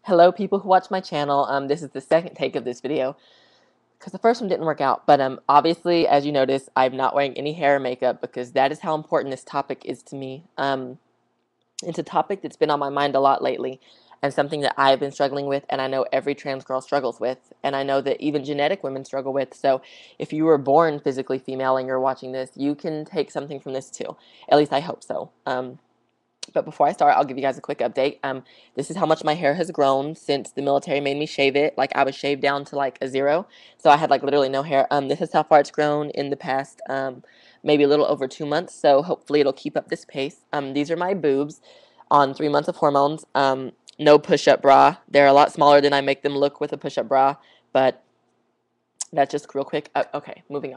Hello, people who watch my channel. This is the second take of this video because the first one didn't work out. But obviously, as you notice, I'm not wearing any hair or makeup because that is how important this topic is to me. It's a topic that's been on my mind a lot lately, and something that I've been struggling with, and I know every trans girl struggles with, and I know that even genetic women struggle with. So, if you were born physically female and you're watching this, you can take something from this too. At least I hope so. But before I start, I'll give you guys a quick update. This is how much my hair has grown since the military made me shave it. Like, I was shaved down to like a zero, so I had like literally no hair. This is how far it's grown in the past maybe a little over 2 months. So hopefully it'll keep up this pace. These are my boobs on 3 months of hormones. No push-up bra. They're a lot smaller than I make them look with a push-up bra, but that's just real quick. Okay, moving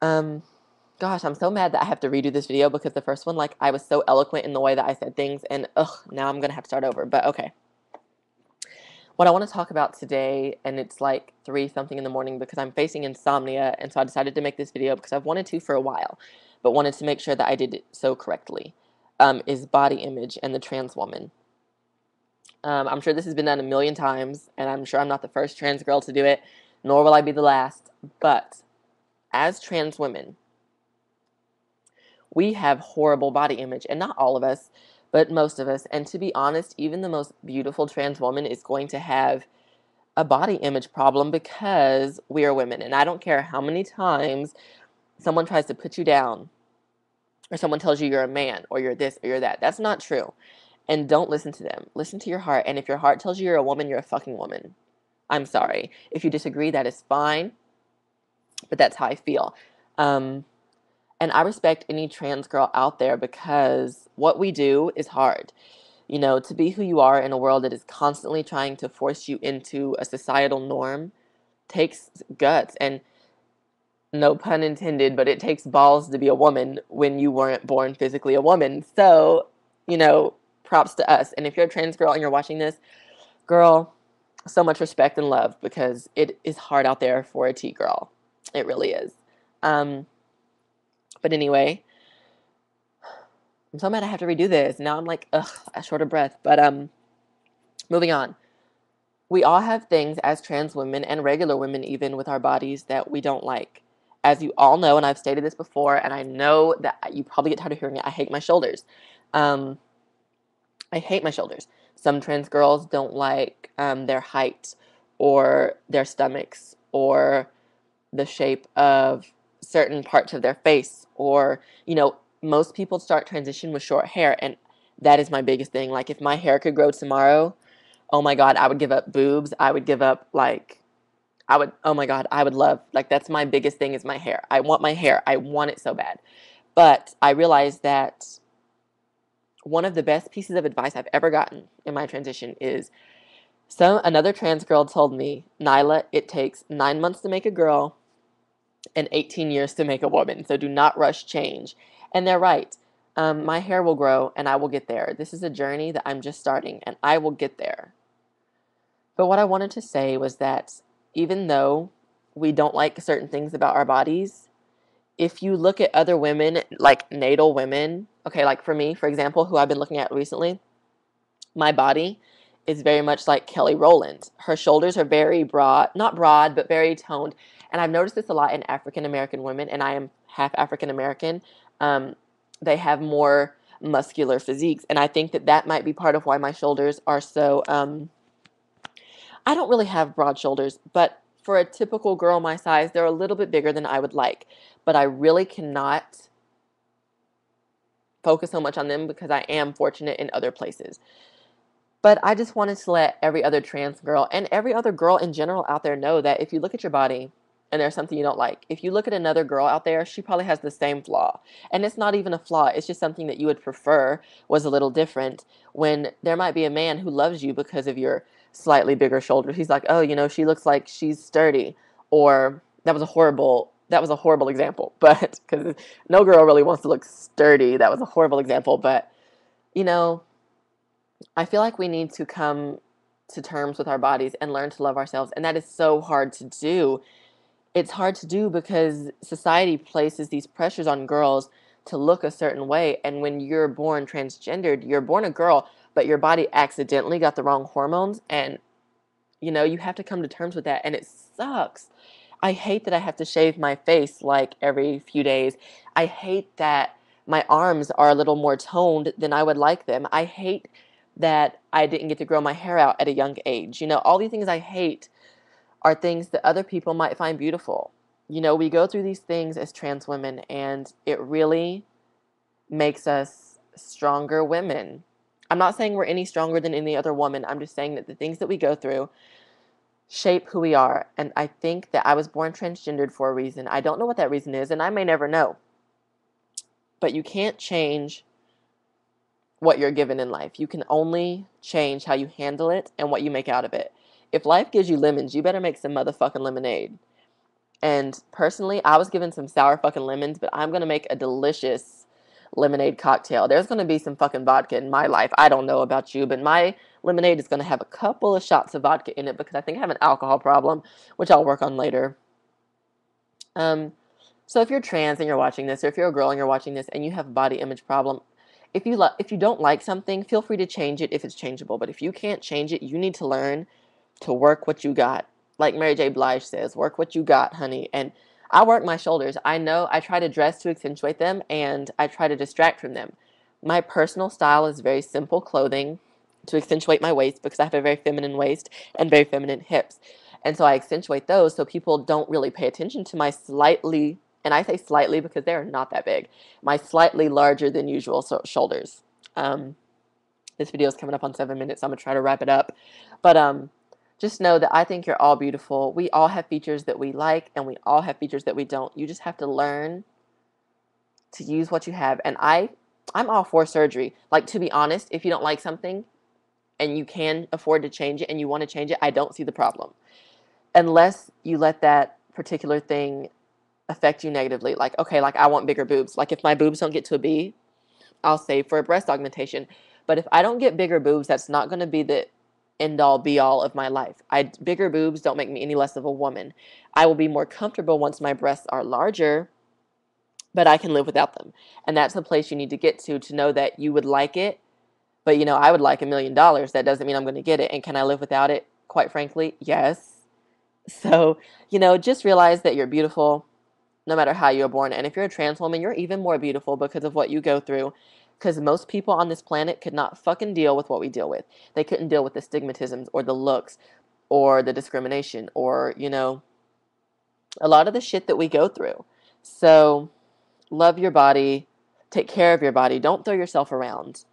on. Gosh, I'm so mad that I have to redo this video because the first one, like, I was so eloquent in the way that I said things, and ugh, now I'm gonna have to start over. But okay. What I want to talk about today, and it's like 3 something in the morning because I'm facing insomnia, and so I decided to make this video because I've wanted to for a while, but wanted to make sure that I did it so correctly, is body image and the trans woman. I'm sure this has been done a million times, and I'm sure I'm not the first trans girl to do it, nor will I be the last, but as trans women, we have horrible body image, and not all of us, but most of us. And to be honest, even the most beautiful trans woman is going to have a body image problem because we are women. And I don't care how many times someone tries to put you down, or someone tells you you're a man, or you're this, or you're that. That's not true. And don't listen to them. Listen to your heart. And if your heart tells you you're a woman, you're a fucking woman. I'm sorry. If you disagree, that is fine, but that's how I feel. And I respect any trans girl out there because what we do is hard. You know, to be who you are in a world that is constantly trying to force you into a societal norm takes guts. And no pun intended, but it takes balls to be a woman when you weren't born physically a woman. So, you know, props to us. And if you're a trans girl and you're watching this, girl, so much respect and love because it is hard out there for a T girl. It really is. But anyway, I'm so mad I have to redo this. Now I'm like, ugh, short of breath. But moving on. We all have things as trans women and regular women even with our bodies that we don't like. As you all know, and I've stated this before, and I know that you probably get tired of hearing it, I hate my shoulders. I hate my shoulders. Some trans girls don't like their height or their stomachs or the shape of certain parts of their face, or, you know, most people start transition with short hair, and that is my biggest thing. Like, if my hair could grow tomorrow, oh my God, I would give up boobs. I would give up, like, oh my God, I would love, like, that's my biggest thing is my hair. I want my hair. I want it so bad. But I realized that one of the best pieces of advice I've ever gotten in my transition is another trans girl told me, Nyla, it takes 9 months to make a girl and 18 years to make a woman. So do not rush change. And they're right. My hair will grow and I will get there. This is a journey that I'm just starting and I will get there. But what I wanted to say was that even though we don't like certain things about our bodies, if you look at other women, like natal women, okay, like for me, for example, who I've been looking at recently, my body is very much like Kelly Rowland. Her shoulders are very broad, not broad, but very toned. And I've noticed this a lot in African American women, and I am half African American. They have more muscular physiques, and I think that that might be part of why my shoulders are so. I don't really have broad shoulders, but for a typical girl my size, they're a little bit bigger than I would like. But I really cannot focus so much on them because I am fortunate in other places. But I just wanted to let every other trans girl and every other girl in general out there know that if you look at your body and there's something you don't like, if you look at another girl out there, she probably has the same flaw. And it's not even a flaw, it's just something that you would prefer was a little different, when there might be a man who loves you because of your slightly bigger shoulders. He's like, oh, you know, she looks like she's sturdy. Or that was a horrible example, but because no girl really wants to look sturdy. That was a horrible example, but you know, I feel like we need to come to terms with our bodies and learn to love ourselves. And that is so hard to do. It's hard to do because society places these pressures on girls to look a certain way. And when you're born transgendered, you're born a girl, but your body accidentally got the wrong hormones, and you have to come to terms with that, and it sucks. I hate that I have to shave my face like every few days. I hate that my arms are a little more toned than I would like them. I hate that I didn't get to grow my hair out at a young age. All these things I hate are things that other people might find beautiful. We go through these things as trans women, and it really makes us stronger women. I'm not saying we're any stronger than any other woman. I'm just saying that the things that we go through shape who we are. And I think that I was born transgendered for a reason. I don't know what that reason is, and I may never know. But you can't change what you're given in life. You can only change how you handle it and what you make out of it. If life gives you lemons, you better make some motherfucking lemonade. And personally, I was given some sour fucking lemons, but I'm going to make a delicious lemonade cocktail. There's going to be some fucking vodka in my life. I don't know about you, but my lemonade is going to have a couple of shots of vodka in it because I think I have an alcohol problem, which I'll work on later. So if you're trans and you're watching this, or if you're a girl and you're watching this and you have a body image problem, if you don't like something, feel free to change it if it's changeable. But if you can't change it, you need to learn to work what you got. Like Mary J. Blige says, work what you got, honey. And I work my shoulders. I know I try to dress to accentuate them, and I try to distract from them. My personal style is very simple clothing to accentuate my waist because I have a very feminine waist and very feminine hips. And so I accentuate those so people don't really pay attention to my slightly, and I say slightly because they're not that big, my slightly larger than usual shoulders. This video is coming up on 7 minutes, so I'm going to try to wrap it up. But just know that I think you're all beautiful. We all have features that we like, and we all have features that we don't. You just have to learn to use what you have. And I'm all for surgery. Like, to be honest, if you don't like something and you can afford to change it and you want to change it, I don't see the problem. Unless you let that particular thing affect you negatively. Like, okay, like I want bigger boobs. Like if my boobs don't get to a B, I'll save for a breast augmentation. But if I don't get bigger boobs, that's not going to be the end all be all of my life. Bigger boobs don't make me any less of a woman. I will be more comfortable once my breasts are larger, but I can live without them. And that's the place you need to get to know that you would like it. But I would like $1 million. That doesn't mean I'm going to get it. And can I live without it? Quite frankly, yes. So, just realize that you're beautiful no matter how you were born. And if you're a trans woman, you're even more beautiful because of what you go through. Because most people on this planet could not fucking deal with what we deal with. They couldn't deal with the stigmatisms or the looks or the discrimination or, a lot of the shit that we go through. So love your body. Take care of your body. Don't throw yourself around.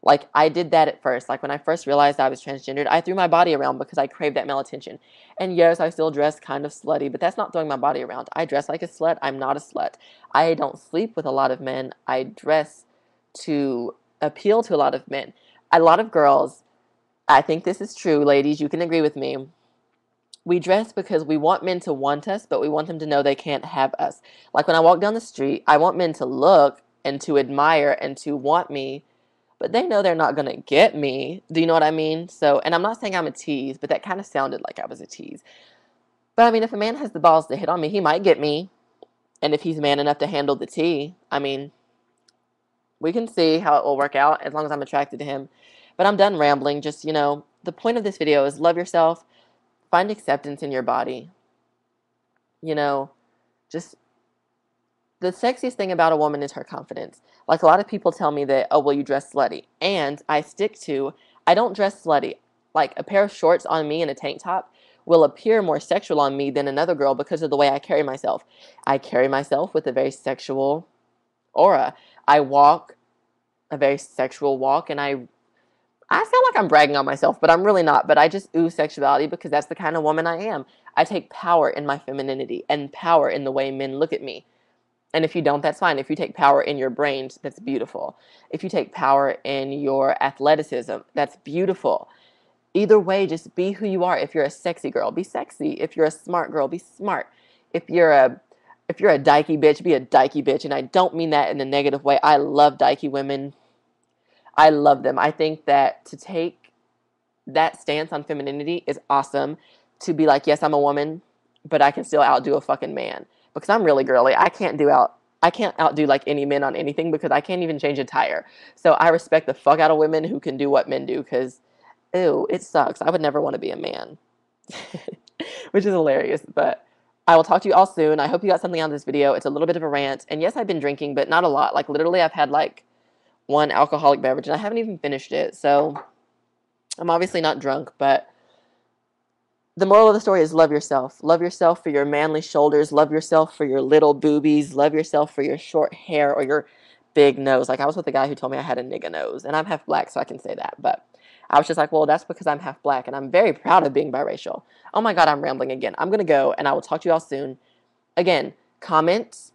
Like, I did that at first. Like, when I first realized I was transgendered, I threw my body around because I craved that male attention. And yes, I still dress kind of slutty, but that's not throwing my body around. I dress like a slut. I'm not a slut. I don't sleep with a lot of men. I dress to appeal to a lot of men. A lot of girls, I think this is true, ladies, you can agree with me. We dress because we want men to want us, but we want them to know they can't have us. Like, when I walk down the street, I want men to look and to admire and to want me, but they know they're not going to get me. Do you know what I mean? So, and I'm not saying I'm a tease, but that kind of sounded like I was a tease. But I mean, if a man has the balls to hit on me, he might get me. And if he's man enough to handle the tea, I mean, we can see how it will work out as long as I'm attracted to him. But I'm done rambling. Just, the point of this video is love yourself. Find acceptance in your body. Just the sexiest thing about a woman is her confidence. Like, a lot of people tell me that, oh, well, you dress slutty. And I stick to, I don't dress slutty. Like, a pair of shorts on me and a tank top will appear more sexual on me than another girl because of the way I carry myself. I carry myself with a very sexual aura. I walk a very sexual walk, and I feel like I'm bragging on myself, but I'm really not. But I just ooze sexuality because that's the kind of woman I am. I take power in my femininity and power in the way men look at me. And if you don't, that's fine. If you take power in your brains, that's beautiful. If you take power in your athleticism, that's beautiful. Either way, just be who you are. If you're a sexy girl, be sexy. If you're a smart girl, be smart. If you're a dykey bitch, be a dykey bitch. And I don't mean that in a negative way. I love dykey women. I love them. I think that to take that stance on femininity is awesome. To be like, yes, I'm a woman, but I can still outdo a fucking man. Because I'm really girly. I can't I can't outdo like any men on anything because I can't even change a tire. So I respect the fuck out of women who can do what men do because, ew, it sucks. I would never want to be a man, which is hilarious. But I will talk to you all soon. I hope you got something out of this video. It's a little bit of a rant. And yes, I've been drinking, but not a lot. Like literally, I've had like one alcoholic beverage and I haven't even finished it. So I'm obviously not drunk, but the moral of the story is love yourself. Love yourself for your manly shoulders. Love yourself for your little boobies. Love yourself for your short hair or your big nose. Like I was with a guy who told me I had a nigga nose, and I'm half black, so I can say that. But I was just like, well, that's because I'm half black, and I'm very proud of being biracial. Oh my God, I'm rambling again. I'm going to go, and I will talk to you all soon. Again, comments,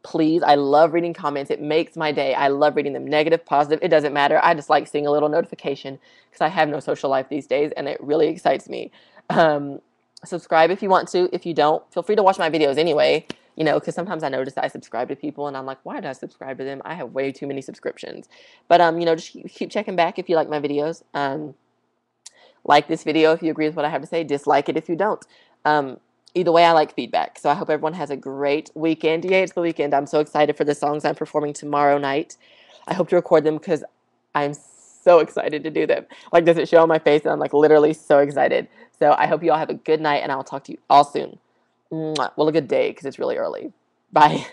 please. I love reading comments. It makes my day. I love reading them, negative, positive. It doesn't matter. I just like seeing a little notification because I have no social life these days, and it really excites me. Subscribe if you want to. If you don't, feel free to watch my videos anyway, you know, because sometimes I notice that I subscribe to people and I'm like, why did I subscribe to them? I have way too many subscriptions. But, you know, just keep checking back if you like my videos. Like this video if you agree with what I have to say. Dislike it if you don't. Either way, I like feedback. So I hope everyone has a great weekend. Yay, it's the weekend. I'm so excited for the songs I'm performing tomorrow night. I hope to record them because I'm so excited to do them. Like, does it show on my face? And I'm like literally so excited. So I hope you all have a good night and I'll talk to you all soon. Mwah. Well, a good day because it's really early. Bye.